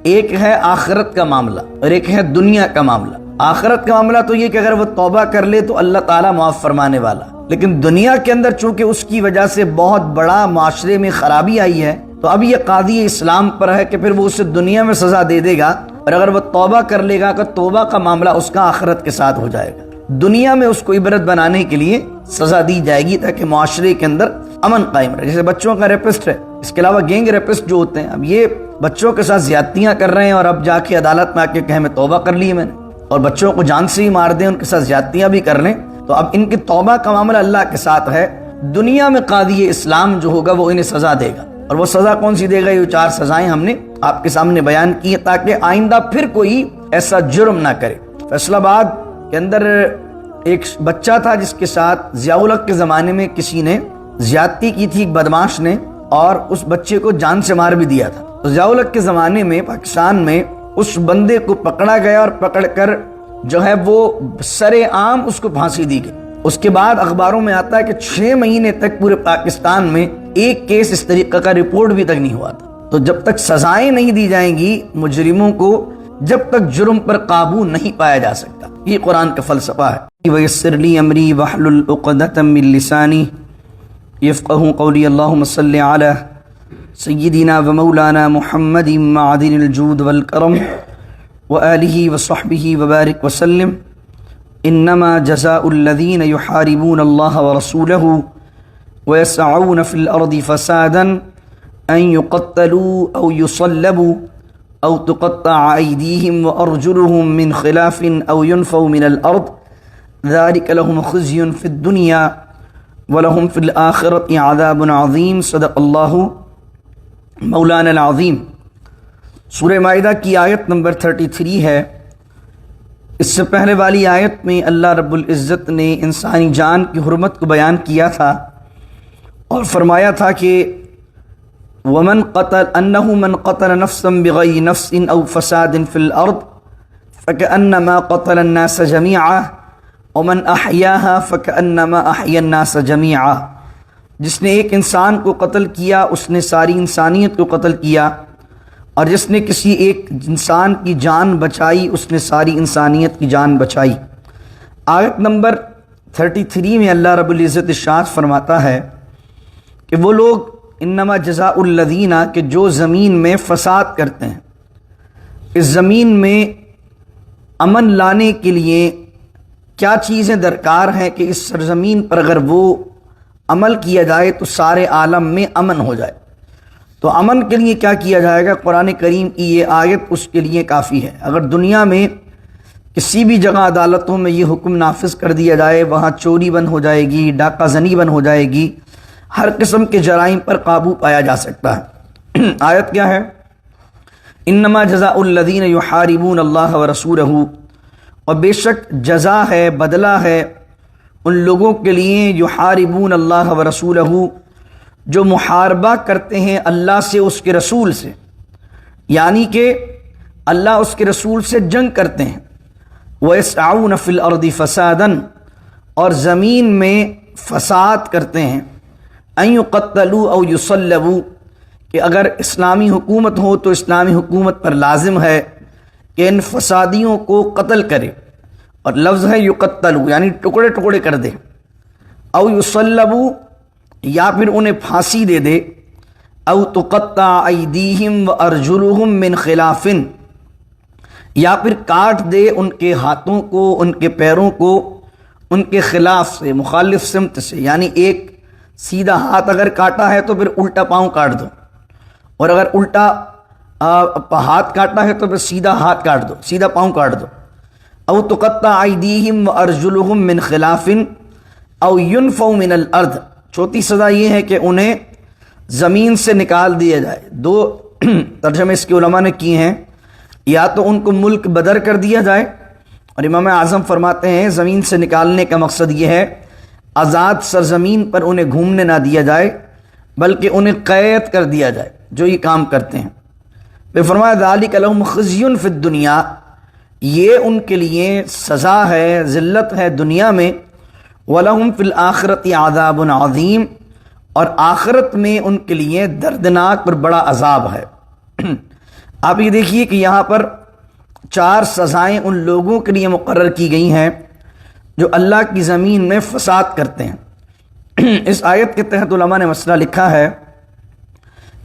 ایک ہے آخرت کا معاملہ اور ایک ہے دنیا کا معاملہ۔ آخرت کا معاملہ تو یہ کہ اگر وہ توبہ کر لے تو اللہ تعالیٰ معاف فرمانے والا، لیکن دنیا کے اندر چونکہ اس کی وجہ سے بہت بڑا معاشرے میں خرابی آئی ہے تو اب یہ قاضی اسلام پر ہے کہ پھر وہ اسے دنیا میں سزا دے دے گا، اور اگر وہ توبہ کر لے گا کہ توبہ کا معاملہ اس کا آخرت کے ساتھ ہو جائے گا۔ دنیا میں اس کو عبرت بنانے کے لیے سزا دی جائے گی تاکہ معاشرے کے اندر امن قائم رہے۔ جیسے بچوں کا ریپسٹ ہے، اس کے علاوہ گینگ ریپسٹ جو ہوتے ہیں، اب یہ بچوں کے ساتھ زیادتیاں کر رہے ہیں اور اب جا کے عدالت میں آ کے کہیں میں توبہ کر لی میں نے، اور بچوں کو جان سے ہی مار دیں، ان کے ساتھ زیادتیاں بھی کر لیں، تو اب ان کی توبہ کا معاملہ اللہ کے ساتھ ہے۔ دنیا میں قاضی اسلام جو ہوگا وہ انہیں سزا دے گا، اور وہ سزا کون سی دے گا؟ یہ 4 سزائیں ہم نے آپ کے سامنے بیان کی ہیں تاکہ آئندہ پھر کوئی ایسا جرم نہ کرے۔ فیصل آباد کے اندر ایک بچہ تھا جس کے ساتھ ضیاء الحق کے زمانے میں کسی نے زیادتی کی تھی، ایک بدماش نے، اور اس بچے کو جان سے مار بھی دیا تھا۔ تو ضیاء الحق کے زمانے میں پاکستان میں اس بندے کو پکڑا گیا اور پکڑ کر جو ہے وہ سر عام اس کو پھانسی دی گئی۔ اس کے بعد اخباروں میں آتا ہے کہ 6 مہینے تک پورے پاکستان میں ایک کیس اس طریقے کا رپورٹ بھی تک نہیں ہوا تھا۔ تو جب تک سزائیں نہیں دی جائیں گی مجرموں کو، جب تک جرم پر قابو نہیں پایا جا سکتا، یہ قرآن کا فلسفہ ہے۔ وَيَسِّرْ لِي أَمْرِي وَاحْلُلْ عُقْدَةً مِّن لِّسَانِي يَفْقَهُوا قَوْلِي اللهم صل على سيدنا ومولانا محمد معدن الجود والكرم وآله وصحبه وبارك وسلم إنما جزاء الذين يحاربون الله ورسوله ويسعون في الأرض فسادا أن يقتلوا أو يصلبوا أو تقطع أيديهم وأرجلهم من خلاف أو ينفوا من الأرض ذلك لهم خزي في الدنيا ولهم في الآخرة عذاب عظيم۔ صدق اللہ مولانا العظیم۔ سورہ مائدہ کی آیت نمبر 33 ہے۔ اس سے پہلے والی آیت میں اللہ رب العزت نے انسانی جان کی حرمت کو بیان کیا تھا اور فرمایا تھا کہ ومن قتل انه من قتل نفسا بغیر نفس او فساد فی الارض فکأنما قتل الناس جميعا ومن احیاها فکأنما احیا الناس جميعا۔ جس نے ایک انسان کو قتل کیا اس نے ساری انسانیت کو قتل کیا، اور جس نے کسی ایک انسان کی جان بچائی اس نے ساری انسانیت کی جان بچائی۔ آیت نمبر 33 میں اللہ رب العزت ارشاد فرماتا ہے کہ وہ لوگ انما جزاء الذین کہ جو زمین میں فساد کرتے ہیں، اس زمین میں امن لانے کے لیے کیا چیزیں درکار ہیں کہ اس سرزمین پر اگر وہ عمل کیا جائے تو سارے عالم میں امن ہو جائے۔ تو امن کے لیے کیا کیا جائے گا؟ قرآن کریم کی یہ آیت اس کے لیے کافی ہے۔ اگر دنیا میں کسی بھی جگہ عدالتوں میں یہ حکم نافذ کر دیا جائے، وہاں چوری بند ہو جائے گی، ڈاکہ زنی بند ہو جائے گی، ہر قسم کے جرائم پر قابو پایا جا سکتا ہے۔ آیت کیا ہے؟ انما جزاء الذین یحاربون اللہ ورسولہ، اور بے شک جزا ہے، بدلہ ہے ان لوگوں کے لیے یحاربون اللہ ورسولہ جو محاربہ کرتے ہیں اللہ سے، اس کے رسول سے، یعنی کہ اللہ اس کے رسول سے جنگ کرتے ہیں۔ وَيَسْعَوْنَ فِي الْأَرْضِ فَسَادًا، اور زمین میں فساد کرتے ہیں۔ أَن يُقَتَّلُوا أَوْ يُصَلَّبُوا، کہ اگر اسلامی حکومت ہو تو اسلامی حکومت پر لازم ہے کہ ان فسادیوں کو قتل کرے، اور لفظ ہے یقتلوا یعنی ٹکڑے ٹکڑے کر دے، او یصلبوا یا پھر انہیں پھانسی دے دے، او تقطع ایدیہم وارجلہم من خلاف، یا پھر کاٹ دے ان کے ہاتھوں کو، ان کے پیروں کو ان کے خلاف سے، مخالف سمت سے، یعنی ایک سیدھا ہاتھ اگر کاٹا ہے تو پھر الٹا پاؤں کاٹ دو، اور اگر الٹا ہاتھ کاٹا ہے تو پھر سیدھا ہاتھ کاٹ دو، سیدھا پاؤں کاٹ دو۔ او تقطع ایدیہم وارجلہم من خلاف او ینفوا من الارض، چوتھی سزا یہ ہے کہ انہیں زمین سے نکال دیا جائے۔ 2 ترجمے اس کے علماء نے کیے ہیں، یا تو ان کو ملک بدر کر دیا جائے، اور امام اعظم فرماتے ہیں زمین سے نکالنے کا مقصد یہ ہے آزاد سرزمین پر انہیں گھومنے نہ دیا جائے بلکہ انہیں قید کر دیا جائے جو یہ کام کرتے ہیں۔ پھر فرمایا ذالک لہم خزی فی الدنیا، یہ ان کے لیے سزا ہے، ذلت ہے دنیا میں، وَلَهُمْ فِي الْآخِرَةِ عَذَابٌ عَظِيمٌ، اور آخرت میں ان کے لیے دردناک اور بڑا عذاب ہے۔ آپ یہ دیکھیے کہ یہاں پر 4 سزائیں ان لوگوں کے لیے مقرر کی گئی ہیں جو اللہ کی زمین میں فساد کرتے ہیں۔ اس آیت کے تحت علماء نے مسئلہ لکھا ہے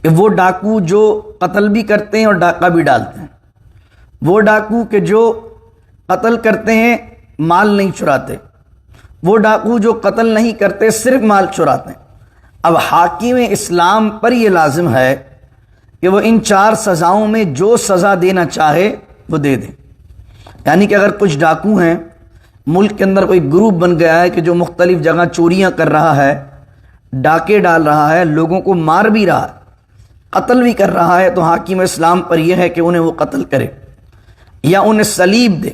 کہ وہ ڈاکو جو قتل بھی کرتے ہیں اور ڈاکہ بھی ڈالتے ہیں، وہ ڈاکو کہ جو قتل کرتے ہیں مال نہیں چراتے، وہ ڈاکو جو قتل نہیں کرتے صرف مال چراتے ہیں۔ اب حاکم اسلام پر یہ لازم ہے کہ وہ ان 4 سزاؤں میں جو سزا دینا چاہے وہ دے دے۔ یعنی کہ اگر کچھ ڈاکو ہیں، ملک کے اندر کوئی گروپ بن گیا ہے کہ جو مختلف جگہ چوریاں کر رہا ہے، ڈاکے ڈال رہا ہے، لوگوں کو مار بھی رہا ہے، قتل بھی کر رہا ہے، تو حاکم اسلام پر یہ ہے کہ انہیں وہ قتل کرے یا انہیں صلیب دے،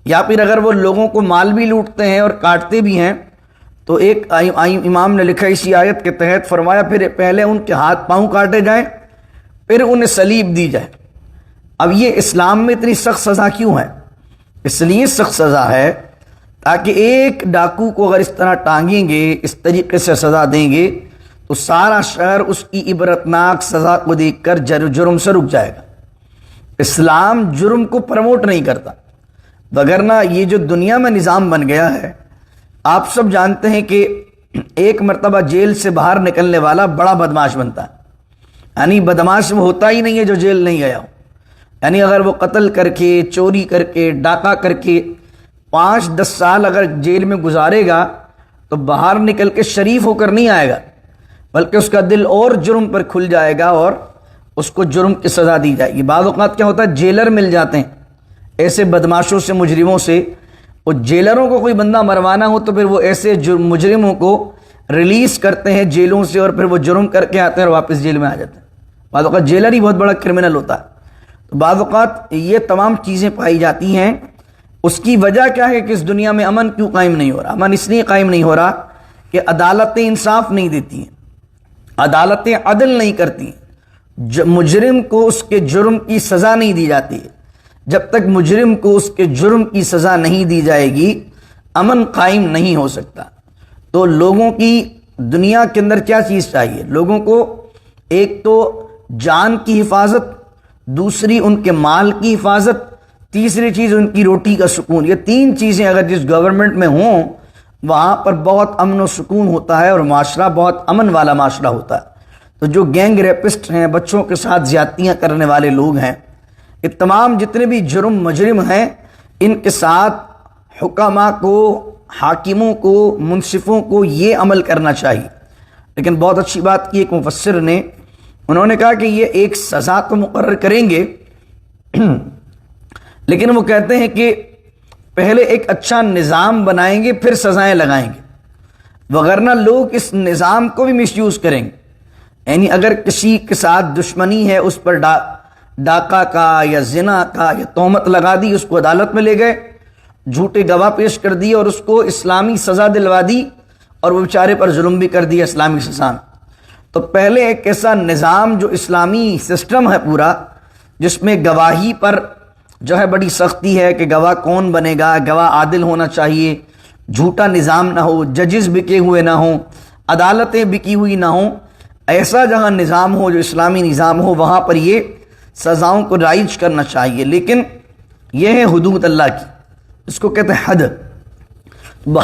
یا پھر اگر وہ لوگوں کو مال بھی لوٹتے ہیں اور کاٹتے بھی ہیں تو ایک امام نے لکھا اسی آیت کے تحت، فرمایا پھر پہلے ان کے ہاتھ پاؤں کاٹے جائیں پھر انہیں صلیب دی جائے۔ اب یہ اسلام میں اتنی سخت سزا کیوں ہے؟ اس لیے سخت سزا ہے تاکہ ایک ڈاکو کو اگر اس طرح ٹانگیں گے، اس طریقے سے سزا دیں گے تو سارا شہر اس کی عبرتناک سزا کو دیکھ کر جرم سے رک جائے گا۔ اسلام جرم کو پروموٹ نہیں کرتا، وگرنہ یہ جو دنیا میں نظام بن گیا ہے، آپ سب جانتے ہیں کہ ایک مرتبہ جیل سے باہر نکلنے والا بڑا بدماش بنتا ہے، یعنی بدماش وہ ہوتا ہی نہیں ہے جو جیل نہیں گیا ہو۔ یعنی اگر وہ قتل کر کے، چوری کر کے، ڈاکہ کر کے 5-10 سال اگر جیل میں گزارے گا تو باہر نکل کے شریف ہو کر نہیں آئے گا، بلکہ اس کا دل اور جرم پر کھل جائے گا اور اس کو جرم کی سزا دی جائے گی۔ بعض اوقات کیا ہوتا ہے، جیلر مل جاتے ہیں ایسے بدماشوں سے، مجرموں سے، وہ جیلروں کو کوئی بندہ مروانا ہو تو پھر وہ ایسے مجرموں کو ریلیز کرتے ہیں جیلوں سے، اور پھر وہ جرم کر کے آتے ہیں اور واپس جیل میں آ جاتے ہیں۔ بعض اوقات جیلر ہی بہت بڑا کرمنل ہوتا ہے۔ تو بعض اوقات یہ تمام چیزیں پائی جاتی ہیں۔ اس کی وجہ کیا ہے کہ اس دنیا میں امن کیوں قائم نہیں ہو رہا؟ امن اس لیے قائم نہیں ہو رہا کہ عدالتیں انصاف نہیں دیتی ہیں، عدالتیں عدل نہیں کرتی ہیں، مجرم کو اس کے جرم کی سزا نہیں دی جاتی ہے۔ جب تک مجرم کو اس کے جرم کی سزا نہیں دی جائے گی، امن قائم نہیں ہو سکتا۔ تو لوگوں کی دنیا کے اندر کیا چیز چاہیے؟ لوگوں کو ایک تو جان کی حفاظت، دوسری ان کے مال کی حفاظت، تیسری چیز ان کی روٹی کا سکون۔ یہ 3 چیزیں اگر جس گورنمنٹ میں ہوں وہاں پر بہت امن و سکون ہوتا ہے اور معاشرہ بہت امن والا معاشرہ ہوتا ہے۔ تو جو گینگ ریپسٹ ہیں، بچوں کے ساتھ زیادتیاں کرنے والے لوگ ہیں، یہ تمام جتنے بھی مجرم ہیں، ان کے ساتھ حکامہ کو، حاکموں کو، منصفوں کو یہ عمل کرنا چاہیے۔ لیکن بہت اچھی بات کی ایک مفسر نے، انہوں نے کہا کہ یہ ایک سزا تو مقرر کریں گے لیکن وہ کہتے ہیں کہ پہلے ایک اچھا نظام بنائیں گے پھر سزائیں لگائیں گے، وگرنہ لوگ اس نظام کو بھی مس یوز کریں گے۔ یعنی اگر کسی کے ساتھ دشمنی ہے، اس پر ڈاکہ کا یا زنا کا یا تہمت لگا دی، اس کو عدالت میں لے گئے، جھوٹے گواہ پیش کر دیے اور اس کو اسلامی سزا دلوا دی، اور وہ بیچارے پر ظلم بھی کر دیا اسلامی سزا میں۔ تو پہلے ایک ایسا نظام جو اسلامی سسٹم ہے پورا، جس میں گواہی پر جو ہے بڑی سختی ہے کہ گواہ کون بنے گا، گواہ عادل ہونا چاہیے، جھوٹا نظام نہ ہو، ججز بکے ہوئے نہ ہوں، عدالتیں بکی ہوئی نہ ہوں، ایسا جہاں نظام ہو جو اسلامی نظام ہو، وہاں پر یہ سزاؤں کو رائج کرنا چاہیے۔ لیکن یہ ہے حدود اللہ کی، اس کو کہتے ہیں حد۔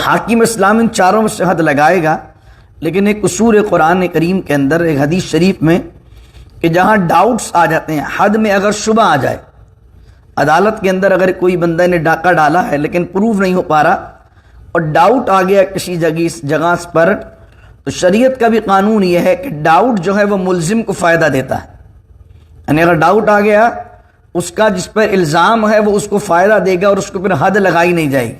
حاکم اسلام ان چاروں میں سے حد لگائے گا، لیکن ایک اصول قرآن کریم کے اندر، ایک حدیث شریف میں، کہ جہاں ڈاؤٹس آ جاتے ہیں، حد میں اگر شبہ آ جائے، عدالت کے اندر اگر کوئی بندہ نے ڈاکہ ڈالا ہے لیکن پروف نہیں ہو پا رہا اور ڈاؤٹ آ گیا کسی جگہ پر، تو شریعت کا بھی قانون یہ ہے کہ ڈاؤٹ جو ہے وہ ملزم کو فائدہ دیتا ہے۔ یعنی اگر ڈاؤٹ آ گیا، اس کا جس پر الزام ہے وہ اس کو فائدہ دے گا اور اس کو پھر حد لگائی نہیں جائے گی۔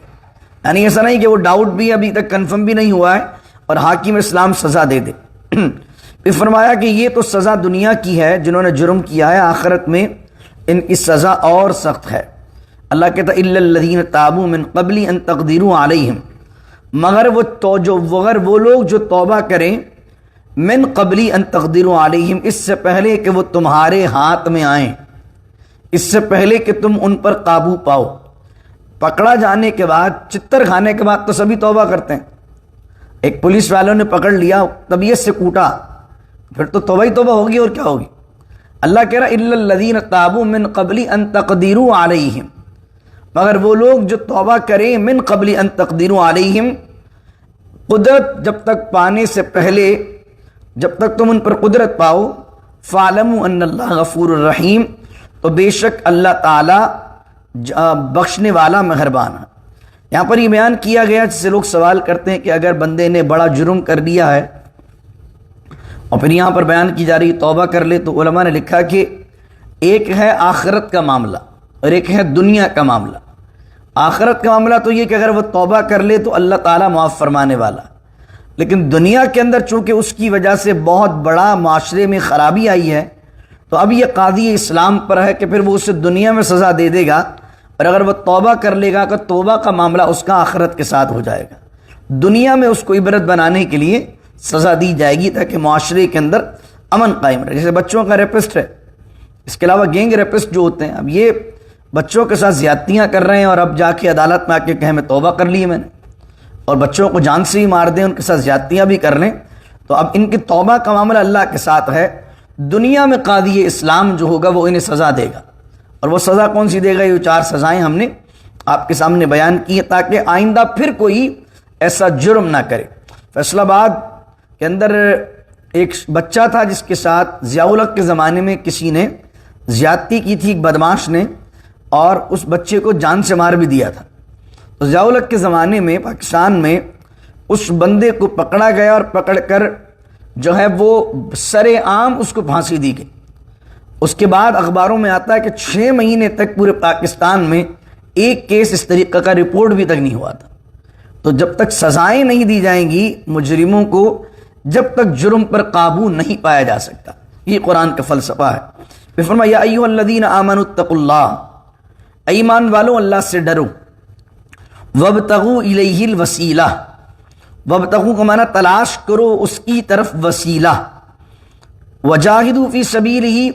یعنی ایسا نہیں کہ وہ ڈاؤٹ بھی ابھی تک کنفرم بھی نہیں ہوا ہے اور حاکم اسلام سزا دے دے۔ پھر فرمایا کہ یہ تو سزا دنیا کی ہے جنہوں نے جرم کیا ہے، آخرت میں ان کی سزا اور سخت ہے۔ اللہ کہتا ہے الا الذین تابوا من قبل ان تقدروا علیہم، مگر وہ لوگ جو توبہ کریں، من قبل ان تقدروا علیہم، اس سے پہلے کہ وہ تمہارے ہاتھ میں آئیں، اس سے پہلے کہ تم ان پر قابو پاؤ۔ پکڑا جانے کے بعد، چتر کھانے کے بعد تو سبھی توبہ کرتے ہیں۔ ایک پولیس والوں نے پکڑ لیا، طبیعت سے کوٹا، پھر تو توبہ ہی توبہ ہوگی اور کیا ہوگی۔ اللہ کہہ رہا الا الذین تابوا من قبل ان تقدروا علیہم، مگر وہ لوگ جو توبہ کریں من قبل ان تقدروا علیہم، قدرت جب تک پانے سے پہلے، جب تک تم ان پر قدرت پاؤ، فاعلموا ان اللہ غفور الرحیم، تو بے شک اللہ تعالی بخشنے والا مہربان ہے۔ یہاں پر یہ بیان کیا گیا جس سے لوگ سوال کرتے ہیں کہ اگر بندے نے بڑا جرم کر لیا ہے اور پھر یہاں پر بیان کی جا رہی توبہ کر لے، تو علماء نے لکھا کہ ایک ہے آخرت کا معاملہ اور ایک ہے دنیا کا معاملہ۔ آخرت کا معاملہ تو یہ کہ اگر وہ توبہ کر لے تو اللہ تعالیٰ معاف فرمانے والا، لیکن دنیا کے اندر چونکہ اس کی وجہ سے بہت بڑا معاشرے میں خرابی آئی ہے، تو اب یہ قاضی اسلام پر ہے کہ پھر وہ اسے دنیا میں سزا دے دے گا، اور اگر وہ توبہ کر لے گا تو توبہ کا معاملہ اس کا آخرت کے ساتھ ہو جائے گا۔ دنیا میں اس کو عبرت بنانے کے لیے سزا دی جائے گی تاکہ معاشرے کے اندر امن قائم رہے۔ جیسے بچوں کا ریپسٹ ہے، اس کے علاوہ گینگ ریپسٹ جو ہوتے ہیں، اب یہ بچوں کے ساتھ زیادتیاں کر رہے ہیں اور اب جا کے عدالت میں آ کے کہیں میں توبہ کر لی میں نے، اور بچوں کو جان سے ہی مار دیں، ان کے ساتھ زیادتیاں بھی کر لیں، تو اب ان کی توبہ کا معاملہ اللہ کے ساتھ ہے۔ دنیا میں قاضی اسلام جو ہوگا وہ انہیں سزا دے گا، اور وہ سزا کون سی دے گا؟ یہ 4 سزائیں ہم نے آپ کے سامنے بیان کی ہیں تاکہ آئندہ پھر کوئی ایسا جرم نہ کرے۔ فیصل آباد کے اندر ایک بچہ تھا جس کے ساتھ ضیاء الحق کے زمانے میں کسی نے زیادتی کی تھی، ایک بدماش نے، اور اس بچے کو جان سے مار بھی دیا تھا۔ تو ضیاء الحق کے زمانے میں پاکستان میں اس بندے کو پکڑا گیا اور پکڑ کر جو ہے وہ سر عام اس کو پھانسی دی گئی۔ اس کے بعد اخباروں میں آتا ہے کہ 6 مہینے تک پورے پاکستان میں ایک کیس اس طریقے کا رپورٹ بھی تک نہیں ہوا تھا۔ تو جب تک سزائیں نہیں دی جائیں گی مجرموں کو، جب تک جرم پر قابو نہیں پایا جا سکتا، یہ قرآن کا فلسفہ ہے۔ پھر فرمایا یا ایھا الذین آمنوا اتقوا اللہ، ایمان والوں اللہ سے ڈرو، وابتغوا الیہ الوسیلہ، وابتغوا کا معنی تلاش کرو اس کی طرف وسیلہ، وجاہدوا فی سبیلہ،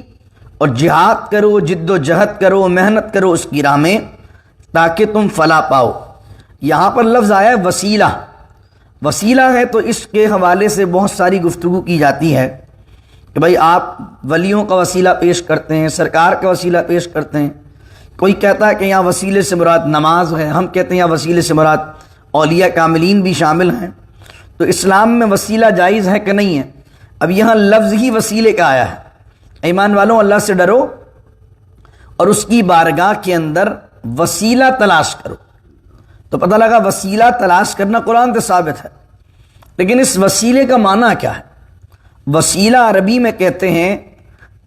اور جہاد کرو، جد و جہد کرو، محنت کرو اس کی راہ میں تاکہ تم فلاح پاؤ۔ یہاں پر لفظ آیا ہے وسیلہ، وسیلہ ہے تو اس کے حوالے سے بہت ساری گفتگو کی جاتی ہے کہ بھائی آپ ولیوں کا وسیلہ پیش کرتے ہیں، سرکار کا وسیلہ پیش کرتے ہیں۔ کوئی کہتا ہے کہ یہاں وسیلے سے مراد نماز ہے، ہم کہتے ہیں یہاں وسیلے سے مراد اولیاء کاملین بھی شامل ہیں۔ تو اسلام میں وسیلہ جائز ہے کہ نہیں ہے؟ اب یہاں لفظ ہی وسیلے کا آیا ہے، ایمان والوں اللہ سے ڈرو اور اس کی بارگاہ کے اندر وسیلہ تلاش کرو۔ تو پتہ لگا وسیلہ تلاش کرنا قرآن سے ثابت ہے، لیکن اس وسیلے کا معنی کیا ہے؟ وسیلہ عربی میں کہتے ہیں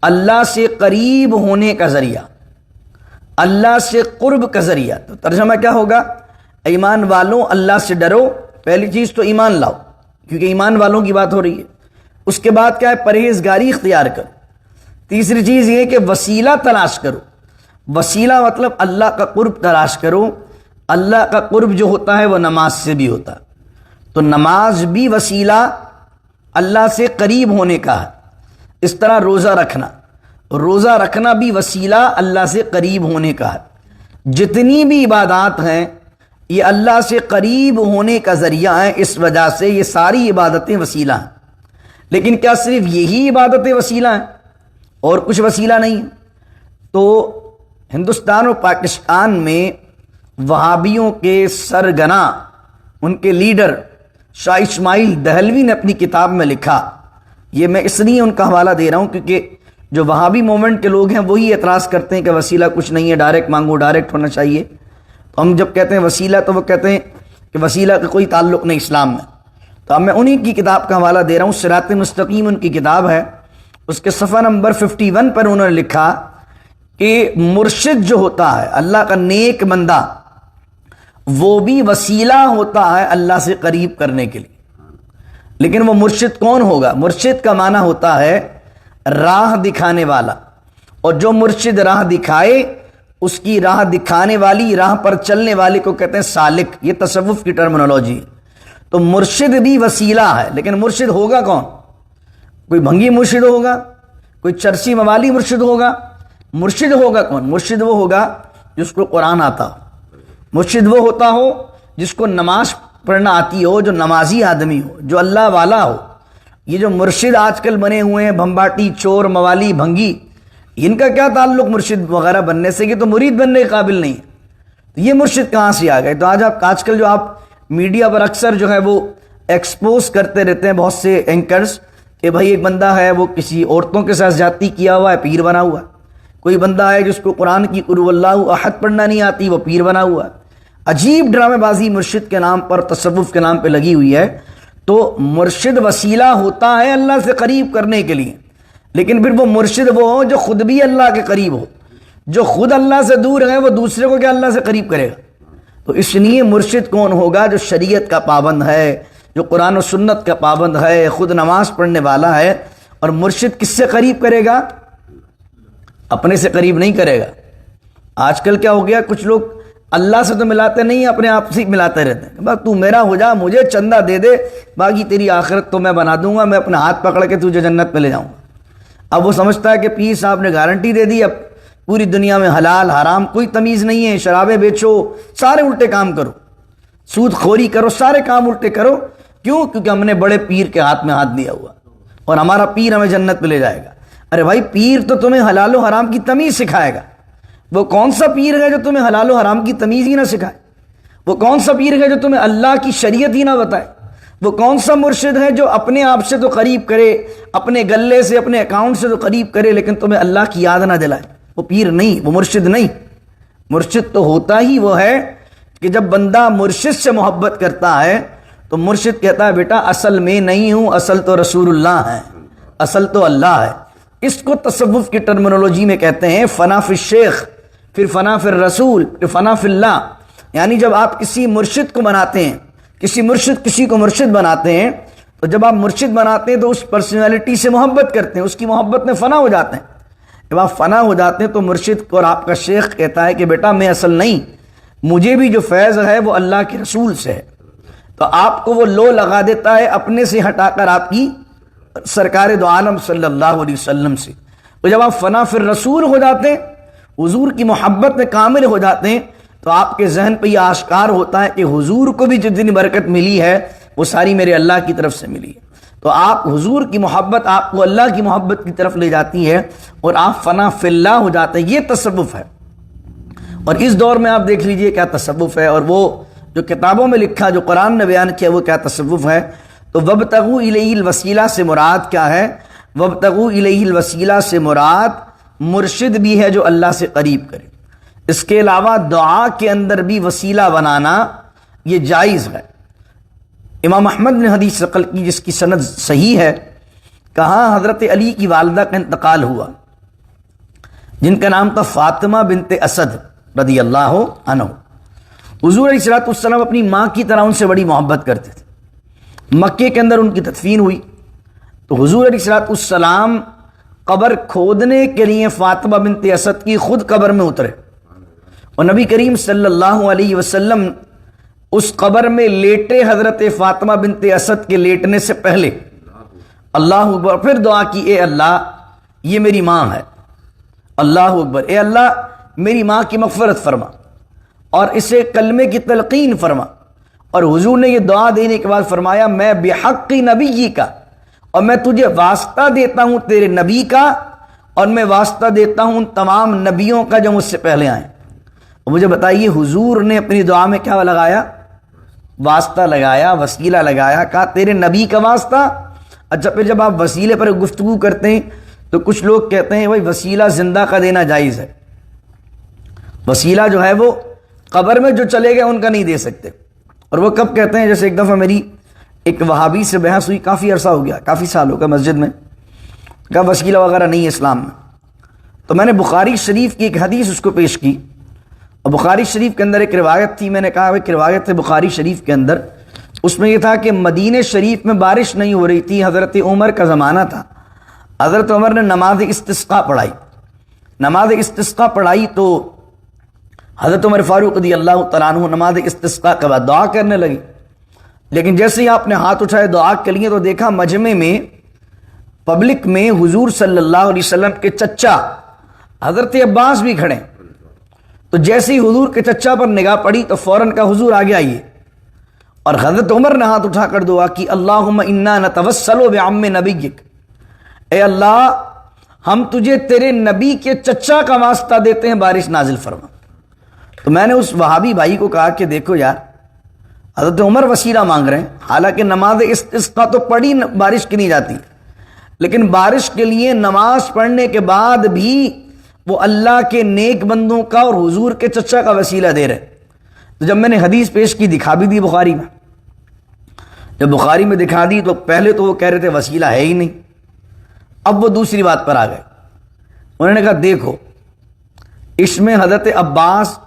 اللہ سے قریب ہونے کا ذریعہ، اللہ سے قرب کا ذریعہ۔ تو ترجمہ کیا ہوگا؟ ایمان والوں اللہ سے ڈرو، پہلی چیز تو ایمان لاؤ کیونکہ ایمان والوں کی بات ہو رہی ہے۔ اس کے بعد کیا ہے؟ پرہیزگاری اختیار کرو۔ تیسری چیز یہ کہ وسیلہ تلاش کرو، وسیلہ مطلب اللہ کا قرب تلاش کرو۔ اللہ کا قرب جو ہوتا ہے وہ نماز سے بھی ہوتا ہے، تو نماز بھی وسیلہ اللہ سے قریب ہونے کا ہے۔ اس طرح روزہ رکھنا، روزہ رکھنا بھی وسیلہ اللہ سے قریب ہونے کا ہے۔ جتنی بھی عبادات ہیں یہ اللہ سے قریب ہونے کا ذریعہ ہیں، اس وجہ سے یہ ساری عبادتیں وسیلہ ہیں۔ لیکن کیا صرف یہی عبادتیں وسیلہ ہیں اور کچھ وسیلہ نہیں ہے؟ تو ہندوستان اور پاکستان میں وہابیوں کے سرگنا، ان کے لیڈر شاہ اسماعیل دہلوی نے اپنی کتاب میں لکھا، یہ میں اس لیے ان کا حوالہ دے رہا ہوں کیونکہ جو وہابی مومنٹ کے لوگ ہیں وہی اعتراض کرتے ہیں کہ وسیلہ کچھ نہیں ہے، ڈائریکٹ مانگو، ڈائریکٹ ہونا چاہیے۔ تو ہم جب کہتے ہیں وسیلہ تو وہ کہتے ہیں کہ وسیلہ کا کوئی تعلق نہیں اسلام میں۔ تو اب میں انہی کی کتاب کا حوالہ دے رہا ہوں، صراط مستقیم ان کی کتاب ہے، اس کے صفحہ نمبر 51 پر انہوں نے لکھا کہ مرشد جو ہوتا ہے اللہ کا نیک بندہ، وہ بھی وسیلہ ہوتا ہے اللہ سے قریب کرنے کے لیے۔ لیکن وہ مرشد کون ہوگا؟ مرشد کا معنی ہوتا ہے راہ دکھانے والا، اور جو مرشد راہ دکھائے اس کی راہ دکھانے والی، راہ پر چلنے والے کو کہتے ہیں سالک۔ یہ تصوف کی ٹرمنالوجی ہے۔ تو مرشد بھی وسیلہ ہے، لیکن مرشد ہوگا کون؟ کوئی بھنگی مرشد ہوگا، کوئی چرسی موالی مرشد ہوگا؟ مرشد ہوگا کون؟ مرشد وہ ہوگا جس کو قرآن آتا ہو، مرشد وہ ہوتا ہو جس کو نماز پڑھنا آتی ہو، جو نمازی آدمی ہو، جو اللہ والا ہو۔ یہ جو مرشد آج کل بنے ہوئے ہیں، بھمباٹی، چور، موالی، بھنگی، ان کا کیا تعلق مرشد وغیرہ بننے سے؟ کہ تو مرید بننے کے قابل نہیں ہے، یہ مرشد کہاں سے آ گئے؟ تو آج کل جو آپ میڈیا پر اکثر جو ہے وہ ایکسپوز کرتے رہتے ہیں بہت سے اینکرز کہ بھائی ایک بندہ ہے وہ کسی عورتوں کے ساتھ زیادتی کیا ہوا ہے، پیر بنا ہوا ہے، کوئی بندہ ہے جس کو قرآن کی قل اللہ احد پڑھنا نہیں آتی، وہ پیر بنا ہوا ہے۔ عجیب ڈرامے بازی مرشد کے نام پر، تصوف کے نام پہ لگی ہوئی ہے۔ تو مرشد وسیلہ ہوتا ہے اللہ سے قریب کرنے کے لیے، لیکن پھر وہ مرشد وہ ہو جو خود بھی اللہ کے قریب ہو۔ جو خود اللہ سے دور ہے وہ دوسرے کو کیا اللہ سے قریب کرے گا؟ تو اس لیے مرشد کون ہوگا؟ جو شریعت کا پابند ہے، جو قرآن و سنت کا پابند ہے، خود نماز پڑھنے والا ہے۔ اور مرشد کس سے قریب کرے گا؟ اپنے سے قریب نہیں کرے گا۔ آج کل کیا ہو گیا، کچھ لوگ اللہ سے تو ملاتے نہیں، اپنے آپ سے ملاتے رہتے ہیں۔ بس تو میرا ہو جا، مجھے چندہ دے دے، باقی تیری آخرت تو میں بنا دوں گا، میں اپنا ہاتھ پکڑ کے تجھے جنت میں لے جاؤں گا۔ اب وہ سمجھتا ہے کہ پیر صاحب نے گارنٹی دے دی، اب پوری دنیا میں حلال حرام کوئی تمیز نہیں ہے، شرابیں بیچو، سارے الٹے کام کرو، سود خوری کرو، سارے کام الٹے کرو۔ کیوں؟ کیونکہ ہم نے بڑے پیر کے ہاتھ میں ہاتھ دیا ہوا اور ہمارا پیر ہمیں جنت میں لے جائے گا۔ ارے بھائی، پیر تو تمہیں حلال و حرام کی تمیز سکھائے گا۔ وہ کون سا پیر ہے جو تمہیں حلال و حرام کی تمیز ہی نہ سکھائے؟ وہ کون سا پیر ہے جو تمہیں اللہ کی شریعت ہی نہ بتائے؟ وہ کون سا مرشد ہے جو اپنے آپ سے تو قریب کرے، اپنے گلے سے، اپنے اکاؤنٹ سے تو قریب کرے، لیکن تمہیں اللہ کی یاد نہ دلائے؟ وہ پیر نہیں، وہ مرشد نہیں۔ مرشد تو ہوتا ہی وہ ہے کہ جب بندہ مرشد سے محبت کرتا ہے تو مرشد کہتا ہے بیٹا اصل میں نہیں ہوں، اصل تو رسول اللہ ہے، اصل تو اللہ ہے۔ اس کو تصوف کی ٹرمنالوجی میں کہتے ہیں فنا فی الشیخ، پھر فنا فی الرسول، پھر فنا فی اللہ۔ یعنی جب آپ کسی مرشد کو بناتے ہیں، کسی کو مرشد بناتے ہیں، تو جب آپ مرشد بناتے ہیں تو اس پرسنالٹی سے محبت کرتے ہیں، اس کی محبت میں فنا ہو جاتے ہیں۔ جب آپ فنا ہو جاتے ہیں تو مرشد کو اور آپ کا شیخ کہتا ہے کہ بیٹا میں اصل نہیں، مجھے بھی جو فیض ہے وہ اللہ کے رسول سے ہے۔ تو آپ کو وہ لو لگا دیتا ہے اپنے سے ہٹا کر آپ کی سرکار دو عالم صلی اللہ علیہ وسلم سے۔ تو جب آپ فنا فی الرسول ہو جاتے ہیں، حضور کی محبت میں کامل ہو جاتے ہیں، تو آپ کے ذہن پہ یہ آشکار ہوتا ہے کہ حضور کو بھی جتنی برکت ملی ہے وہ ساری میرے اللہ کی طرف سے ملی ہے۔ تو آپ حضور کی محبت آپ کو اللہ کی محبت کی طرف لے جاتی ہے اور آپ فنا فی اللہ ہو جاتے ہیں۔ یہ تصوف ہے۔ اور اس دور میں آپ دیکھ لیجئے کیا تصوف ہے، اور وہ جو کتابوں میں لکھا، جو قرآن نے بیان کیا، وہ کیا تصوف ہے۔ تو وابتغوا الیہ الوسیلہ سے مراد کیا ہے؟ وابتغوا الیہ الوسیلہ سے مراد مرشد بھی ہے جو اللہ سے قریب کرے۔ اس کے علاوہ دعا کے اندر بھی وسیلہ بنانا یہ جائز ہے۔ امام احمد نے حدیث نقل کی جس کی سند صحیح ہے، کہا حضرت علی کی والدہ کا انتقال ہوا جن کا نام تھا فاطمہ بنت اسد رضی اللہ عنہ۔ حضور علیہ الصلوۃ والسلام اپنی ماں کی طرح ان سے بڑی محبت کرتے تھے۔ مکے کے اندر ان کی تدفین ہوئی تو حضور علیہ الصلوۃ والسلام قبر کھودنے کے لیے فاطمہ بنت اسد کی خود قبر میں اترے، اور نبی کریم صلی اللہ علیہ وسلم اس قبر میں لیٹے حضرت فاطمہ بنت اسد کے لیٹنے سے پہلے اللہ اکبر، پھر دعا کی، اے اللہ یہ میری ماں ہے، اللہ اکبر، اے اللہ میری ماں کی مغفرت فرما اور اسے کلمے کی تلقین فرما۔ اور حضور نے یہ دعا دینے کے بعد فرمایا میں بحق نبی کا، اور میں تجھے واسطہ دیتا ہوں تیرے نبی کا، اور میں واسطہ دیتا ہوں تمام نبیوں کا جو مجھ سے پہلے آئے۔ مجھے بتائیے حضور نے اپنی دعا میں کیا لگایا؟ واسطہ لگایا، وسیلہ لگایا، کہا تیرے نبی کا واسطہ۔ اچھا، پھر جب آپ وسیلے پر گفتگو کرتے ہیں تو کچھ لوگ کہتے ہیں بھائی وسیلہ زندہ کا دینا جائز ہے، وسیلہ جو ہے وہ قبر میں جو چلے گئے ان کا نہیں دے سکتے۔ اور وہ کب کہتے ہیں؟ جیسے ایک دفعہ میری ایک وہابی سے بحث ہوئی، کافی عرصہ ہو گیا، کافی سال ہو گیا مسجد میں، کہا وسیلہ وغیرہ نہیں ہے اسلام میں۔ تو میں نے بخاری شریف کی ایک حدیث اس کو پیش کی، اور بخاری شریف کے اندر ایک روایت تھی، میں نے کہا ایک روایت ہے بخاری شریف کے اندر، اس میں یہ تھا کہ مدینہ شریف میں بارش نہیں ہو رہی تھی، حضرت عمر کا زمانہ تھا، حضرت عمر نے نماز استسقاء پڑھائی، نماز استسقاء پڑھائی تو حضرت عمر فاروق رضی اللہ تعالیٰ عنہ نماز استسقاء کے بعد دعا کرنے لگی، لیکن جیسے ہی آپ نے ہاتھ اٹھائے دعا کے لیے تو دیکھا مجمع میں، پبلک میں حضور صلی اللہ علیہ وسلم کے چچا حضرت عباس بھی کھڑے، تو جیسے ہی حضور کے چچا پر نگاہ پڑی تو فوراً کا حضور آگے آئیے، اور حضرت عمر نے ہاتھ اٹھا کر دعا کی اللہم انا نتوسل بعم نبیک، اے اللہ ہم تجھے تیرے نبی کے چچا کا واسطہ دیتے ہیں بارش نازل فرما۔ تو میں نے اس وہابی بھائی کو کہا کہ دیکھو یار، حضرت عمر وسیلہ مانگ رہے ہیں، حالانکہ نماز استسقا تو پڑھی بارش کی نہیں جاتی، لیکن بارش کے لیے نماز پڑھنے کے بعد بھی وہ اللہ کے نیک بندوں کا اور حضور کے چچا کا وسیلہ دے رہے۔ تو جب میں نے حدیث پیش کی، دکھا بھی دی بخاری میں، جب بخاری میں دکھا دی تو پہلے تو وہ کہہ رہے تھے وسیلہ ہے ہی نہیں، اب وہ دوسری بات پر آ گئے۔ انہوں نے کہا دیکھو اس میں حضرت عباس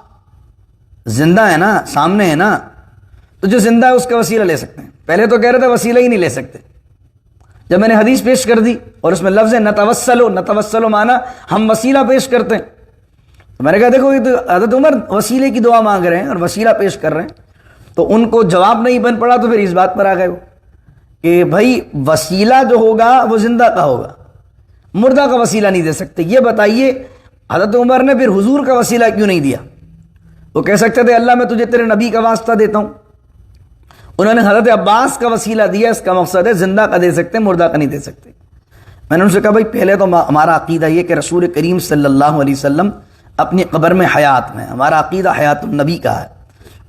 زندہ ہے نا، سامنے ہے نا، تو جو زندہ ہے اس کا وسیلہ لے سکتے ہیں۔ پہلے تو کہہ رہے تھے وسیلہ ہی نہیں لے سکتے۔ جب میں نے حدیث پیش کر دی اور اس میں لفظ ہے نتوسلو مانا ہم وسیلہ پیش کرتے ہیں، تو میں نے کہا دیکھو یہ تو حضرت عمر وسیلے کی دعا مانگ رہے ہیں اور وسیلہ پیش کر رہے ہیں، تو ان کو جواب نہیں بن پڑا، تو پھر اس بات پر آ گئے وہ کہ بھائی وسیلہ جو ہوگا وہ زندہ کا ہوگا، مردہ کا وسیلہ نہیں دے سکتے۔ یہ بتائیے حضرت عمر نے پھر حضور کا وسیلہ کیوں نہیں دیا؟ وہ کہہ سکتے تھے اللہ میں تجھے تیرے نبی کا واسطہ دیتا ہوں، انہوں نے حضرت عباس کا وسیلہ دیا، اس کا مقصد ہے زندہ کا دے سکتے ہیں، مردہ کا نہیں دے سکتے۔ میں نے ان سے کہا بھائی پہلے تو ہمارا عقیدہ یہ کہ رسول کریم صلی اللہ علیہ وسلم اپنی قبر میں حیات میں، ہمارا عقیدہ حیات النبی کا ہے،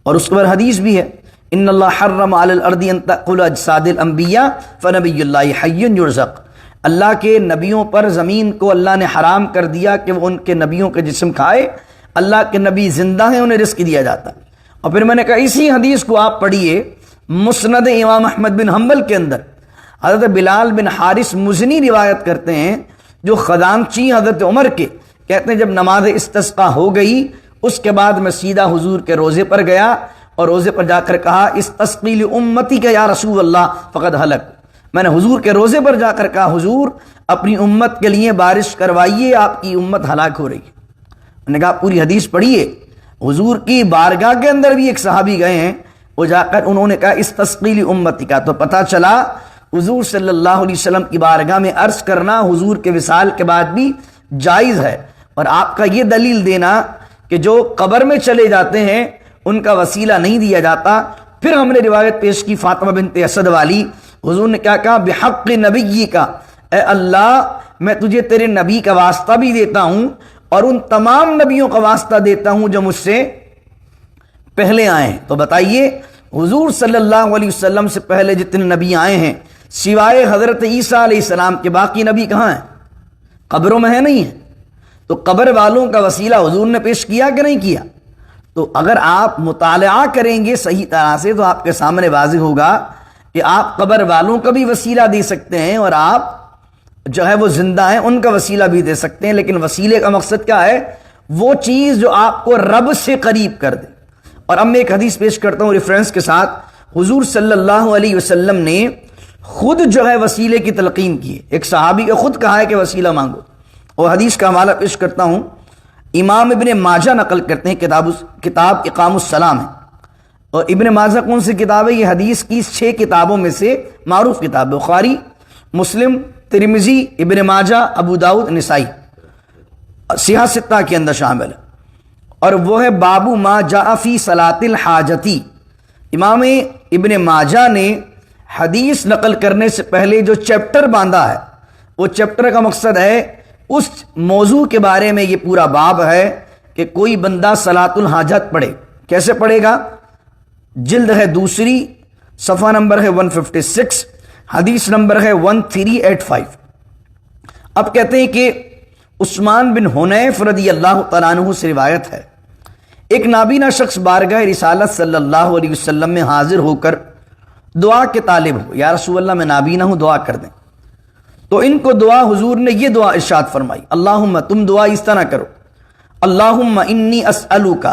اور اس پر حدیث بھی ہے ان اللہ حرم علی الارض ان تأکل اجساد الانبیاء فنبی اللہ حی یرزق، اللہ کے نبیوں پر زمین کو اللہ نے حرام کر دیا کہ وہ ان کے نبیوں کے جسم کھائے، اللہ کے نبی زندہ ہیں، انہیں رزق دیا جاتا ہے۔ اور پھر میں نے کہا اسی حدیث کو آپ پڑھیے مسند امام احمد بن حنبل کے اندر، حضرت بلال بن حارث مزنی روایت کرتے ہیں جو خزانچی حضرت عمر کے، کہتے ہیں جب نماز استسقا ہو گئی اس کے بعد میں سیدھا حضور کے روزے پر گیا اور روزے پر جا کر کہا استسقی لامتی کا یا رسول اللہ فقد ہلک، میں نے حضور کے روزے پر جا کر کہا حضور اپنی امت کے لیے بارش کروائیے، آپ کی امت ہلاک ہو رہی ہے۔ میں نے کہا پوری حدیث پڑھیے، حضور کی بارگاہ کے اندر بھی ایک صحابی گئے ہیں، وہ جا کر انہوں نے کہا استسقی لامتی کا، تو پتہ چلا حضور صلی اللہ علیہ وسلم کی بارگاہ میں عرض کرنا حضور کے وصال کے بعد بھی جائز ہے، اور آپ کا یہ دلیل دینا کہ جو قبر میں چلے جاتے ہیں ان کا وسیلہ نہیں دیا جاتا۔ پھر ہم نے روایت پیش کی فاطمہ بنت اسد والی، حضور نے کیا کہا بحق نبی کا، اے اللہ میں تجھے تیرے نبی کا واسطہ بھی دیتا ہوں اور ان تمام نبیوں کا واسطہ دیتا ہوں جو مجھ سے پہلے آئے ہیں۔ تو بتائیے حضور صلی اللہ علیہ وسلم سے پہلے جتنے نبی آئے ہیں سوائے حضرت عیسیٰ علیہ السلام کے باقی نبی کہاں ہیں؟ قبروں میں ہے نہیں ہے؟ تو قبر والوں کا وسیلہ حضور نے پیش کیا کہ نہیں کیا؟ تو اگر آپ مطالعہ کریں گے صحیح طرح سے تو آپ کے سامنے واضح ہوگا کہ آپ قبر والوں کا بھی وسیلہ دے سکتے ہیں اور آپ جو ہے وہ زندہ ہیں ان کا وسیلہ بھی دے سکتے ہیں، لیکن وسیلے کا مقصد کیا ہے؟ وہ چیز جو آپ کو رب سے قریب کر دے۔ اور اب میں ایک حدیث پیش کرتا ہوں ریفرنس کے ساتھ، حضور صلی اللہ علیہ وسلم نے خود جو ہے وسیلے کی تلقین کی ہے، ایک صحابی کا خود کہا ہے کہ وسیلہ مانگو، اور حدیث کا حوالہ پیش کرتا ہوں، امام ابن ماجہ نقل کرتے ہیں، کتاب اقام السلام ہے، اور ابن ماجہ کون سی کتاب ہے؟ یہ حدیث کی 6 کتابوں میں سے معروف کتاب، بخاری، مسلم، ترمذی، ابن ماجہ، ابو داؤد، نسائی، سیاہ ستہ کے اندر شامل ہے، اور وہ ہے باب ما جاء فی صلاۃ الحاجتی۔ امام ابن ماجہ نے حدیث نقل کرنے سے پہلے جو چیپٹر باندھا ہے وہ چیپٹر کا مقصد ہے اس موضوع کے بارے میں، یہ پورا باب ہے کہ کوئی بندہ صلاۃ الحاجت پڑھے، کیسے پڑھے گا؟ جلد ہے 2، صفحہ نمبر ہے 156، حدیث نمبر ہے 1385۔ اب کہتے ہیں کہ عثمان بن حنیف رضی اللہ تعالیٰ عنہ سے روایت ہے، ایک نابینا شخص بارگاہ رسالت صلی اللہ علیہ وسلم میں حاضر ہو کر دعا کے طالب ہو، یا رسول اللہ میں نابینا ہوں دعا کر دیں۔ تو ان کو دعا، حضور نے یہ دعا ارشاد فرمائی، اللہم، تم دعا اس طرح کرو، اللہم انی اسألک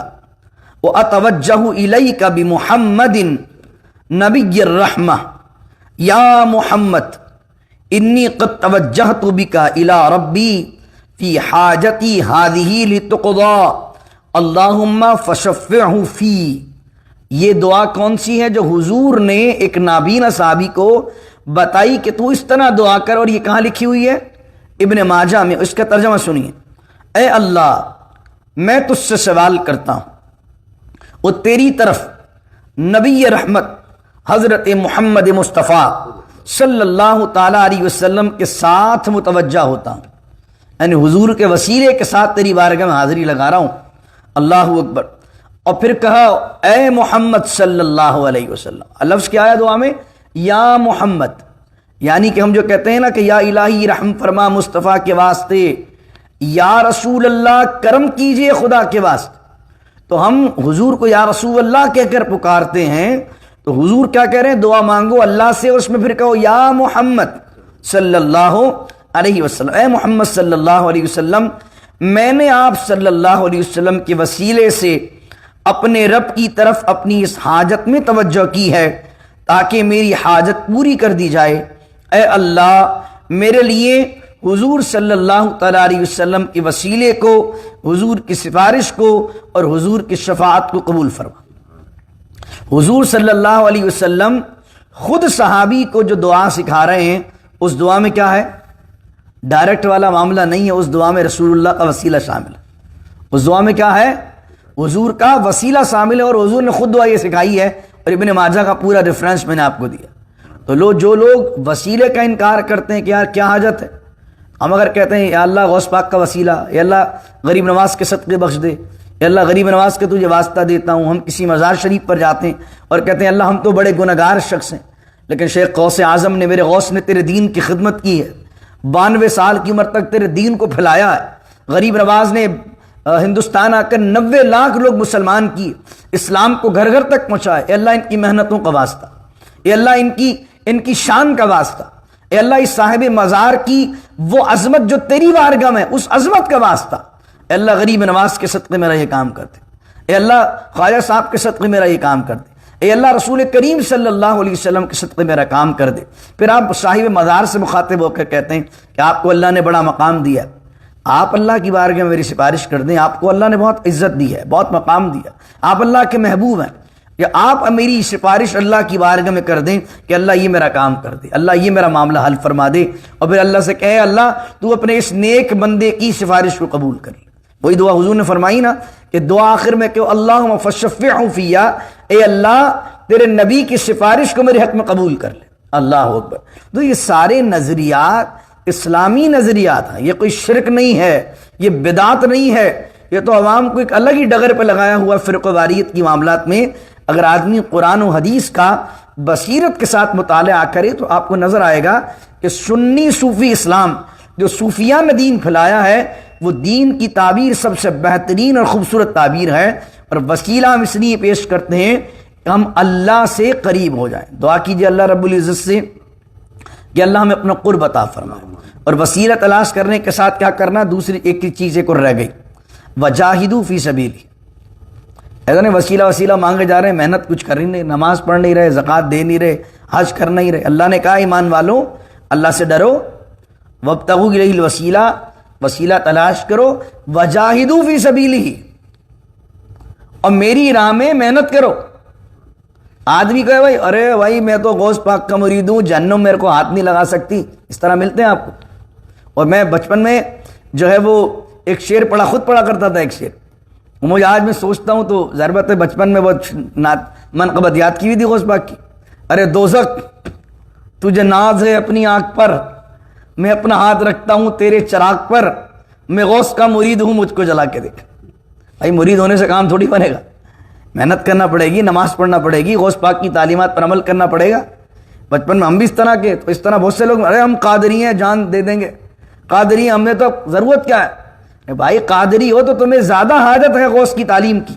واتوجہ الیک بمحمد نبی الرحمہ، یا محمد انی قد توجہت بک الی ربی فی حاجتی ہذہ لتقضی اللہم فشفعہ فی۔ یہ دعا کون سی ہے جو حضور نے ایک نابینا صحابی کو بتائی کہ تو اس طرح دعا کر، اور یہ کہاں لکھی ہوئی ہے؟ ابن ماجہ میں۔ اس کا ترجمہ سنیے، اے اللہ میں تجھ سے سوال کرتا ہوں اور تیری طرف نبی رحمت حضرت محمد مصطفیٰ صلی اللہ تعالیٰ علیہ وسلم کے ساتھ متوجہ ہوتا ہوں یعنی حضور کے وسیلے کے ساتھ تیری بارگاہ میں حاضری لگا رہا ہوں۔ اللہ اکبر۔ اور پھر کہا اے محمد صلی اللہ علیہ وسلم، لفظ کیا آیا دعا میں؟ یا محمد، یعنی کہ ہم جو کہتے ہیں نا کہ یا الہی رحم فرما مصطفیٰ کے واسطے، یا رسول اللہ کرم کیجئے خدا کے واسطے، تو ہم حضور کو یا رسول اللہ کہہ کر پکارتے ہیں، تو حضور کیا کہہ رہے ہیں؟ دعا مانگو اللہ سے، اس میں پھر کہو یا محمد صلی اللہ علیہ وسلم، اے محمد صلی اللہ علیہ وسلم، میں نے آپ صلی اللہ علیہ وسلم کے وسیلے سے اپنے رب کی طرف اپنی اس حاجت میں توجہ کی ہے تاکہ میری حاجت پوری کر دی جائے۔ اے اللہ میرے لیے حضور صلی اللہ تعالیٰ علیہ وسلم کے وسیلے کو، حضور کی سفارش کو اور حضور کی شفاعت کو قبول فرما۔ حضور صلی اللہ علیہ وسلم خود صحابی کو جو دعا سکھا رہے ہیں، اس دعا میں کیا ہے؟ ڈائریکٹ والا معاملہ نہیں ہے، اس دعا میں رسول اللہ کا وسیلہ شامل ہے۔ اس دعا میں کیا ہے؟ حضور کا وسیلہ شامل ہے، اور حضور نے خود دعا یہ سکھائی ہے، اور ابن ماجہ کا پورا ریفرنس میں نے آپ کو دیا۔ تو جو لوگ وسیلے کا انکار کرتے ہیں کہ یار کیا حاجت ہے، ہم اگر کہتے ہیں یا اللہ غوث پاک کا وسیلہ، یا اللہ غریب نواز کے صدقے بخش دے، یا اللہ غریب نواز کے تجھے واسطہ دیتا ہوں، ہم کسی مزار شریف پر جاتے ہیں اور کہتے ہیں اللہ ہم تو بڑے گنہگار شخص ہیں، لیکن شیخ غوث اعظم نے، میرے غوث نے تیرے دین کی خدمت کی ہے، 92 سال کی عمر تک تیرے دین کو پھیلایا ہے، غریب نواز نے ہندوستان آ کر 90 لاکھ لوگ مسلمان کیے، اسلام کو گھر گھر تک پہنچائے، اے اللہ ان کی محنتوں کا واسطہ، اے اللہ ان کی شان کا واسطہ، اے اللہ اس صاحب مزار کی وہ عظمت جو تیری بارگاہ میں، اس عظمت کا واسطہ، اے اللہ غریب نواز کے صدقے میرا یہ کام کر دے، اے اللہ خواجہ صاحب کے صدقے میرا یہ کام کر دے، اے اللہ رسول کریم صلی اللہ علیہ وسلم کے صدقے میرا کام کر دے۔ پھر آپ صاحب مزار سے مخاطب ہو کر کہتے ہیں کہ آپ کو اللہ نے بڑا مقام دیا ہے، آپ اللہ کی بارگاہ میں میری سفارش کر دیں، آپ کو اللہ نے بہت عزت دی ہے، بہت مقام دیا، آپ اللہ کے محبوب ہیں، کہ آپ میری سفارش اللہ کی بارگاہ میں کر دیں کہ اللہ یہ میرا کام کر دے، اللہ یہ میرا معاملہ حل فرما دے، اور پھر اللہ سے کہے اللہ تو اپنے اس نیک بندے کی سفارش کو قبول کر۔ وہی دعا حضور نے فرمائی نا کہ دعا آخر میں کہ اللہم فشفعہ فیہ، اے اللہ تیرے نبی کی سفارش کو میرے حق میں قبول کر لے۔ اللہ اکبر۔ تو یہ سارے نظریات اسلامی نظریات ہیں، یہ کوئی شرک نہیں ہے، یہ بدعت نہیں ہے، یہ تو عوام کو ایک الگ ہی ڈگر پہ لگایا ہوا فرقہ واریت کی معاملات میں اگر آدمی قرآن و حدیث کا بصیرت کے ساتھ مطالعہ کرے تو آپ کو نظر آئے گا کہ سنی صوفی اسلام جو صوفیہ نے دین پھیلایا ہے، وہ دین کی تعبیر سب سے بہترین اور خوبصورت تعبیر ہے، اور وسیلہ ہم اس لیے پیش کرتے ہیں کہ ہم اللہ سے قریب ہو جائیں۔ دعا کیجیے اللہ رب العزت سے کہ اللہ ہمیں اپنا قرب عطا فرمائے، اور وسیلہ تلاش کرنے کے ساتھ کیا کرنا؟ دوسری ایک چیز ایک اور رہ گئی، وجاہدوا فی سبیلی۔ ایسا نہیں وسیلہ مانگے جا رہے ہیں، محنت کچھ کر ہی نہیں، نماز پڑھ نہیں رہے، زکوٰۃ دے نہیں رہے، حج کر نہیں رہے۔ اللہ نے کہا ایمان والوں اللہ سے ڈرو، وابتغوا الیہ الوسیلہ، وسیلہ تلاش کرو، وجاہدوا فی سبیلہ، اور میری راہ میں محنت کرو۔ آدمی کہے بھائی ارے بھائی میں تو غوث پاک کا مرید ہوں، جہنم میرے کو ہاتھ نہیں لگا سکتی، اس طرح ملتے ہیں آپ کو۔ اور میں بچپن میں جو ہے وہ ایک شعر خود پڑھا کرتا تھا، ایک شعر مجھے آج میں سوچتا ہوں تو ضرورت ہے، بچپن میں وہ منقبت یاد کی ہوئی تھی غوث پاک کی۔ ارے دوزخ تجھے ناز ہے اپنی آنکھ پر، میں اپنا ہاتھ رکھتا ہوں تیرے چراغ پر، میں غوث کا مرید ہوں مجھ کو جلا کے دیکھ۔ بھائی مرید ہونے سے کام تھوڑی بنے گا، محنت کرنا پڑے گی، نماز پڑھنا پڑے گی، غوث پاک کی تعلیمات پر عمل کرنا پڑے گا۔ بچپن میں ہم بھی اس طرح کے، تو اس طرح بہت سے لوگ ارے ہم قادری ہیں جان دے دیں گے، قادری ہم نے تو ضرورت کیا ہے؟ بھائی قادری ہو تو تمہیں زیادہ حاجت ہے غوث کی تعلیم کی۔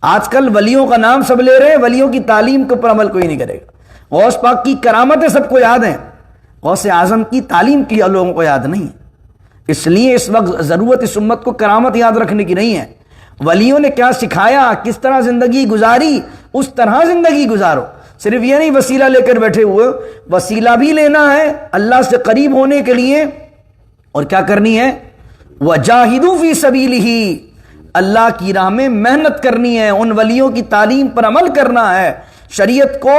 آج کل ولیوں کا نام سب لے رہے ہیں، ولیوں کی تعلیم کے اوپر عمل کوئی نہیں کرے گا۔ غوث پاک کی کرامتیں سب کو یاد ہیں، غوث اعظم کی تعلیم کی لوگوں کو یاد نہیں ہے۔ اس لیے اس وقت ضرورت اس امت کو کرامت یاد رکھنے کی نہیں ہے، ولیوں نے کیا سکھایا، کس طرح زندگی گزاری، اس طرح زندگی گزارو۔ صرف یہ نہیں وسیلہ لے کر بیٹھے ہوئے، وسیلہ بھی لینا ہے اللہ سے قریب ہونے کے لیے، اور کیا کرنی ہے؟ وجاہدوا فی سبیلہ، اللہ کی راہ میں محنت کرنی ہے، ان ولیوں کی تعلیم پر عمل کرنا ہے، شریعت کو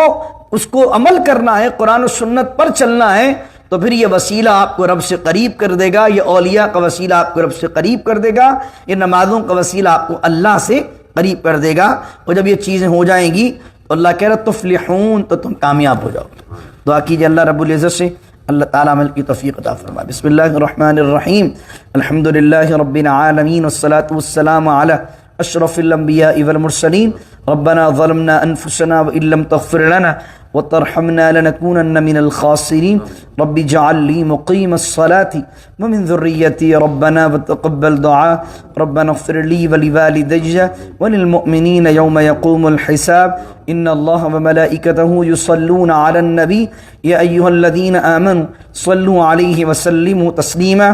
اس کو عمل کرنا ہے، قرآن و سنت پر چلنا ہے، تو پھر یہ وسیلہ آپ کو رب سے قریب کر دے گا، یہ اولیاء کا وسیلہ آپ کو رب سے قریب کر دے گا، یہ نمازوں کا وسیلہ آپ کو اللہ سے قریب کر دے گا۔ اور جب یہ چیزیں ہو جائیں گی تو اللہ کہہ رہا تفلحون، تو تم کامیاب ہو جاؤ۔ دعا کیجیے اللہ رب العزت سے اللہ تعالیٰ عمل کی توفیق عطا فرمائے۔ بسم اللہ الرحمن الرحیم، الحمدللہ رب العالمین والصلاة والسلام علی اشرف الانبیاء والمرسلین، ربنا ظلمنا انفسنا وان لم تغفر لنا وترحمنا لنكونن من الخاسرین، رب اجعل لي مقیم الصلاة ومن ذریتی ربنا وتقبل دعاء، ربنا اغفر لي ولوالدي وللمؤمنین یوم یقوم الحساب، ان اللہ وملائکته يصلون على النبی یا ایہا الذین آمنوا صلوا علیہ وسلموا تسلیما،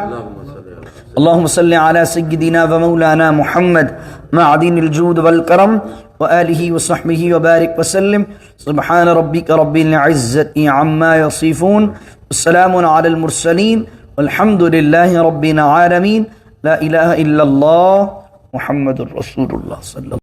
اللهم صل على سيدنا ومولانا محمد معدن الجود والكرم وآله وصحبه وبارك وسلم، سبحان ربك رب العزة عما يصفون، والسلام على المرسلين، والحمد لله رب العالمين، لا إله إلا الله محمد رسول الله صلى الله عليه وسلم۔